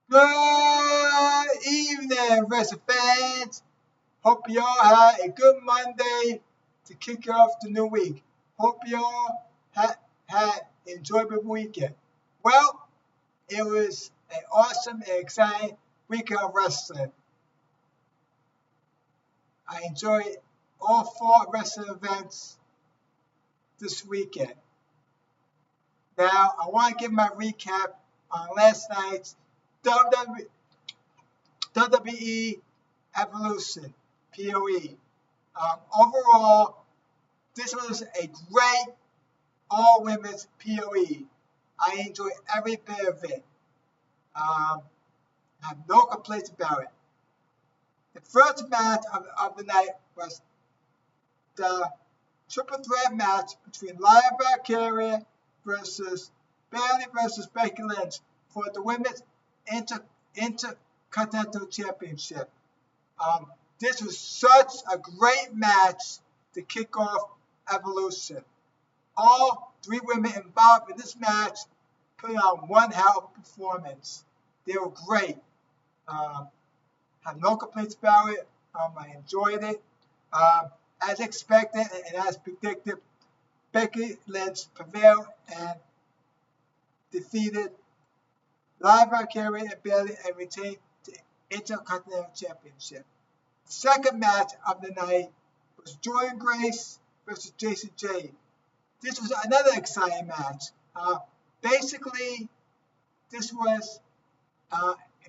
Good evening, wrestling fans. Hope y'all had a good Monday to kick off the new week. Hope y'all had an enjoyable weekend. Well, it was an awesome and exciting weekend of wrestling. I enjoyed all four wrestling events this weekend. Now, I want to give my recap on last night's WWE Evolution PLE. Overall, this was a great all-women's PLE. I enjoyed every bit of it. I have no complaints about it. The first match of the night was the triple threat match between Lyra Valkyria versus Bayley versus Becky Lynch for the Women's Intercontinental Championship. This was such a great match to kick off Evolution. All three women involved in this match put on one hell of a performance. They were great. Have no complaints about it. I enjoyed it. As expected and as predicted, Becky Lynch prevailed and defeated Lyra Valkyria and Bayley and retained the Intercontinental Championship. The second match of the night was Jordynne Grace versus Jacy Jayne. This was another exciting match. Basically, this was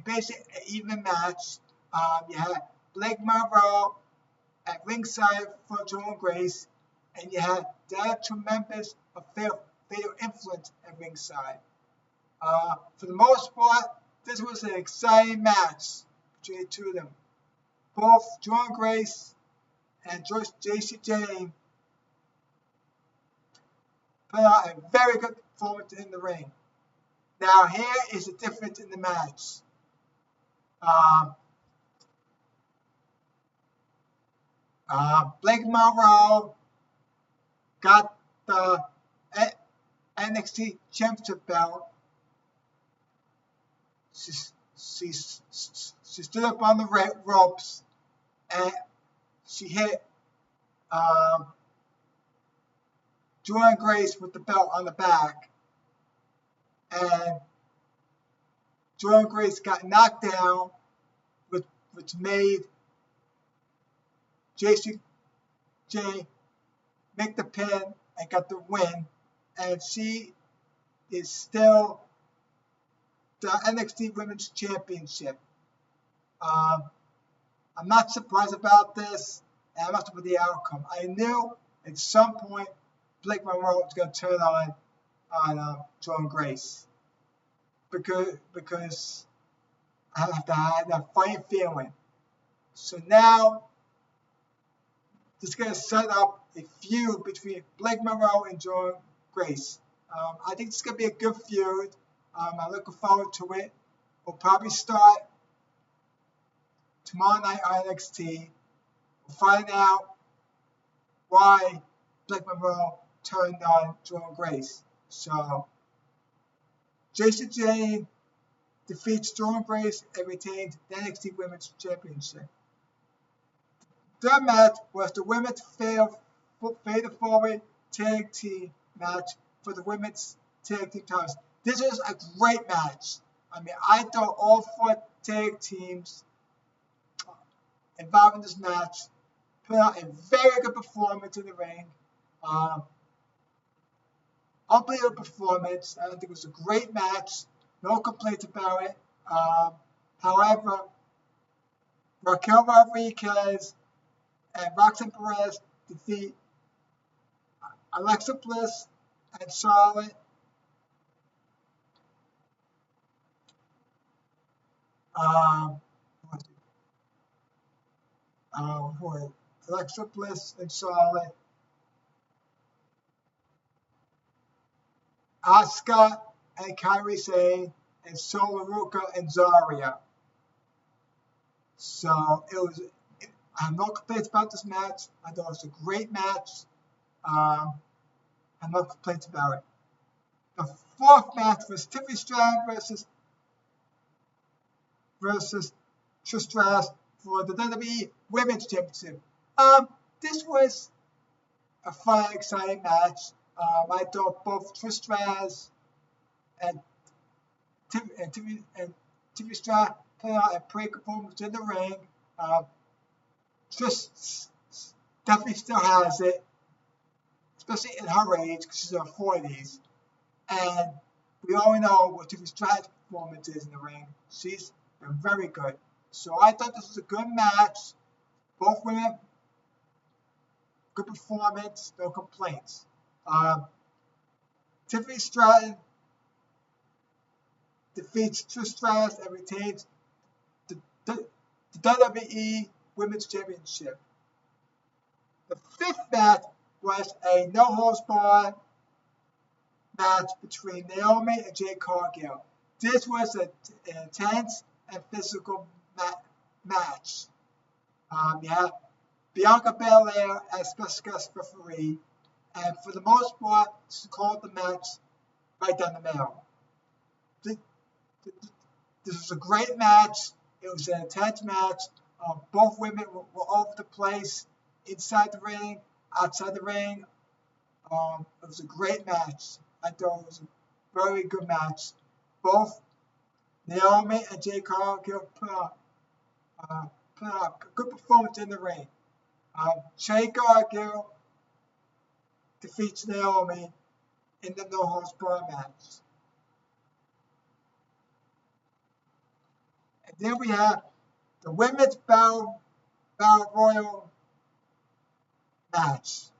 basically an even match. You had Blake Monroe at ringside for Jordynne Grace, and you had Diana Tremendous of Fatal Influence at ringside. For the most part, this was an exciting match between the two of them. Both Jordynne Grace and Jacy Jayne put out a very good performance in the ring. Now, here is the difference in the match. Blake Monroe got the NXT Championship belt. She stood up on the ropes and she hit Jordynne Grace with the belt on the back. And Jordynne Grace got knocked down, which made Jacy Jayne make the pin and got the win. And she is still the NXT Women's Championship. I'm not surprised about this, and I'm not surprised with the outcome. I knew at some point Blake Monroe was going to turn on Jordynne Grace because I have that funny feeling. So now this is going to set up a feud between Blake Monroe and Jordynne Grace. I think this is going to be a good feud. I'm looking forward to it. We'll probably start tomorrow night on NXT. We'll find out why Blake Monroe turned on Jordynne Grace. So, Jacy Jayne defeats Jordynne Grace and retains the NXT Women's Championship. The third match was the Women's Fatal 4-Way Tag Team match for the Women's Tag Team titles. This was a great match. I mean, I thought all four tag teams involved in this match put out a very good performance in the ring. Unbelievable performance. I think it was a great match. No complaints about it. However, Raquel Rodriguez and Roxanne Perez defeat Alexa Bliss and Charlotte. For Alexa Bliss and Charlotte, Asuka and Kairi Sane, and Sonya Ruka and Zarya. So I have no complaints about this match. I thought it was a great match. I have no complaints about it. The fourth match was Tiffany Stratton versus versus Trish Stratus for the WWE Women's Championship. This was a fun, exciting match. I thought both Trish Stratus and Timmy Stratus put out a pretty good performance in the ring. Trish definitely still has it, especially in her age, because she's in her 40s. And we all know what Timmy Stratus' performance is in the ring. She's been very good. So I thought this was a good match. Both women, good performance, no complaints. Tiffany Stratton defeats Trish Stratus and retains the WWE Women's Championship. The fifth match was a no-holds-barred match between Naomi and Jade Cargill. This was an intense and physical match. You have Bianca Belair as special guest referee, and for the most part, she called the match right down the middle. This was a great match. It was an intense match. Both women were all over the place, inside the ring, outside the ring. It was a great match. I thought it was a very good match. Both Naomi and Jade Cargill put up a good performance in the ring. Jade Cargill defeats Naomi in the no-holds-barred match. And then we have the Women's Battle Royal match.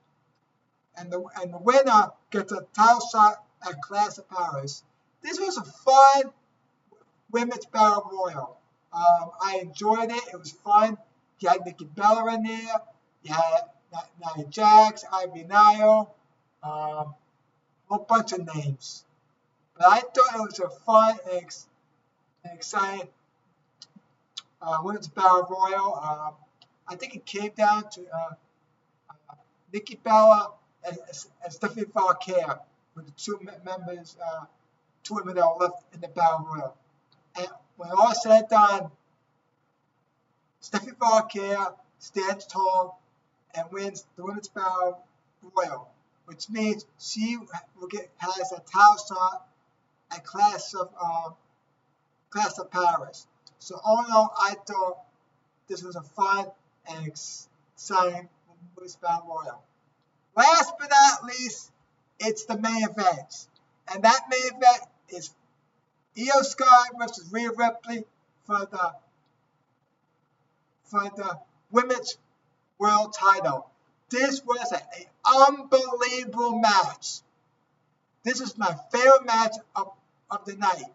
And the winner gets a title shot at Clash of Paris. This was a fun Women's Battle Royal. I enjoyed it. It was fun. You had Nikki Bella in there. You had Nia Jax, Ivy Nile, a whole bunch of names. But I thought it was a fun and exciting Women's Battle Royal. I think it came down to Nikki Bella and Stephanie Foucault were the two members, two women that were left in the Battle Royal. And when all is said and done, Stephanie Foucault stands tall and wins the Women's Battle Royal, which means she has a title shot at Clash of Paris. So all in all, I thought this was a fun and exciting Women's Battle Royal. Last but not least, it's the main event. And that main event is Io Sky versus Rhea Ripley for the Women's World Title. This was an unbelievable match. This is my favorite match of the night.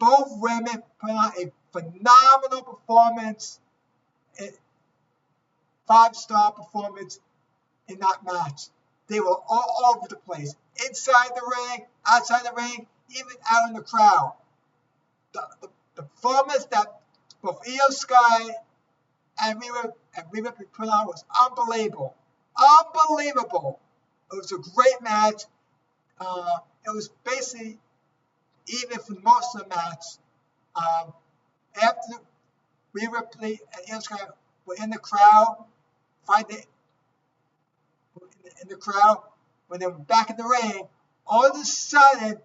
Both women put on a phenomenal performance, a 5-star performance in that match. They were all over the place, inside the ring, outside the ring, even out in the crowd. The performance that both Io Sky and Rhea Ripley put on was unbelievable. Unbelievable. It was a great match. It was basically even for most of the match. After Rhea Ripley and Io Sky were in the crowd, in the crowd, when they were back in the ring, all of a sudden,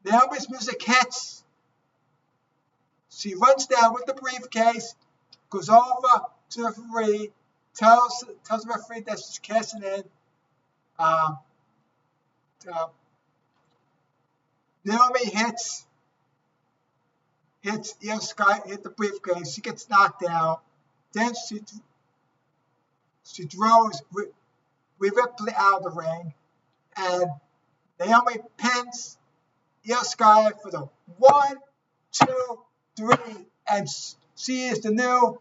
Naomi's music hits. She runs down with the briefcase, goes over to the referee, tells the referee that she's cashing in. Naomi hits Io Sky, hit the briefcase. She gets knocked out. Then she throws Rhea Ripley out of the ring, and Naomi pins Io Sky for the 1, 2, 3, and she is the new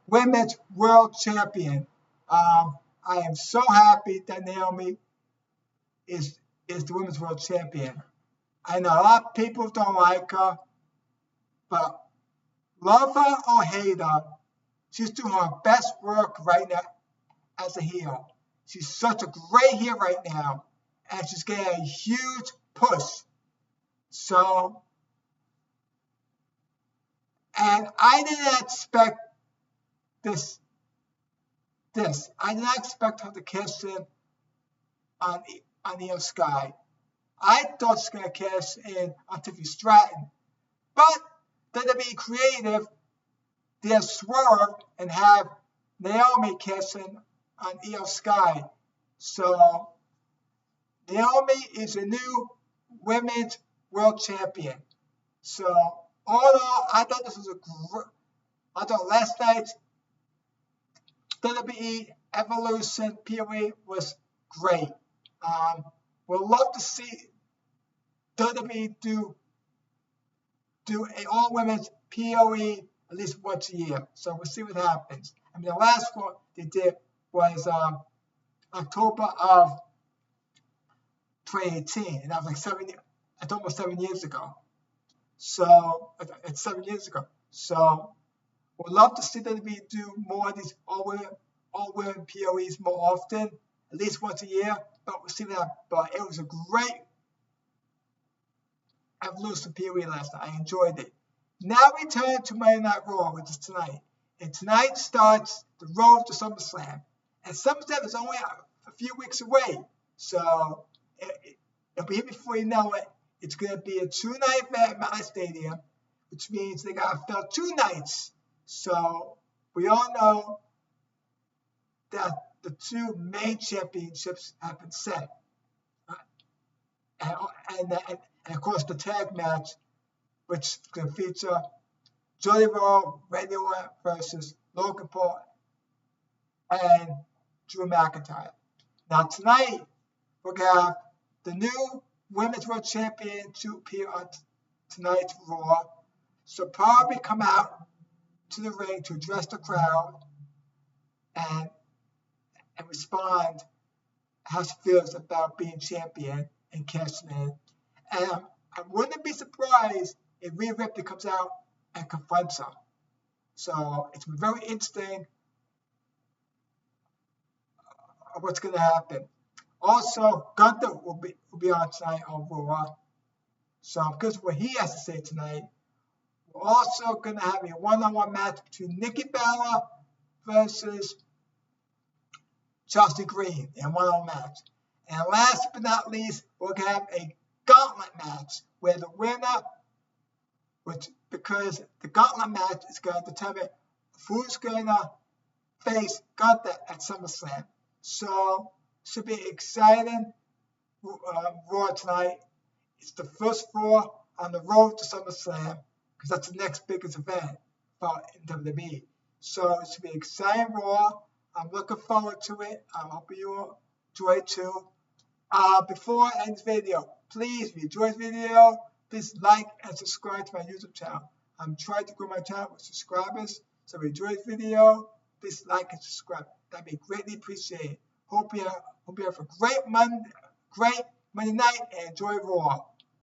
Women's World Champion. I am so happy that Naomi is the Women's World Champion. I know a lot of people don't like her, but love her or hate her, she's doing her best work right now as a heel. She's such a great heel right now, and she's getting a huge push So, and I did not expect this. I did not expect her to cash in on Io Sky. I thought she was going to cash in on Tiffany Stratton. But WWE Creative, they have swerved and have Naomi cash in on Io Sky. So Naomi is a new women's world champion. So all in all, I thought this was I thought last night's WWE Evolution PLE was great. We'd love to see WWE do an all women's PLE at least once a year. So we'll see what happens. I mean, the last one they did was October of 2018, and that was like it's almost 7 years ago. So it's 7 years ago. So we'd love to see WWE do more of these all women PLEs more often, at least once a year. But we'll see that. But it was a great Evolution PLE last night. I enjoyed it. Now we turn to Monday Night Raw, which is tonight. And tonight starts the road to SummerSlam. And SummerSlam is only a few weeks away. So it'll be here before you know it. It's going to be a 2-night event at MetLife Stadium, which means they got to fill 2 nights. So we all know that the 2 main championships have been set. And of course, the tag match, which is going to feature Jody Rowe, Randy Orton versus Logan Paul and Drew McIntyre. Now tonight, we're going to have the new Women's World Champion to appear on tonight's Raw. So probably come out to the ring to address the crowd and respond how she feels about being champion and cashing in. And I wouldn't be surprised if Rhea Ripley comes out and confronts her. So it's very interesting what's going to happen. Also, Gunther will be on tonight on Raw. So because of what he has to say tonight, we're also going to have a one-on-one match between Nikki Bella versus Chelsea Green in a one-on-one match. And last but not least, we're going to have a gauntlet match where the winner, because the gauntlet match is going to determine who's going to face Gunther at SummerSlam. So should be exciting Raw tonight. It's the first Raw on the road to SummerSlam because that's the next biggest event in WWE. So it should be exciting Raw. I'm looking forward to it. I hope you all enjoy it too. Before I end this video, please, if you enjoyed this video, please like and subscribe to my YouTube channel. I'm trying to grow my channel with subscribers. So if you enjoyed this video, please like and subscribe. That'd be greatly appreciated. Hope you have a great Monday night and enjoy Raw.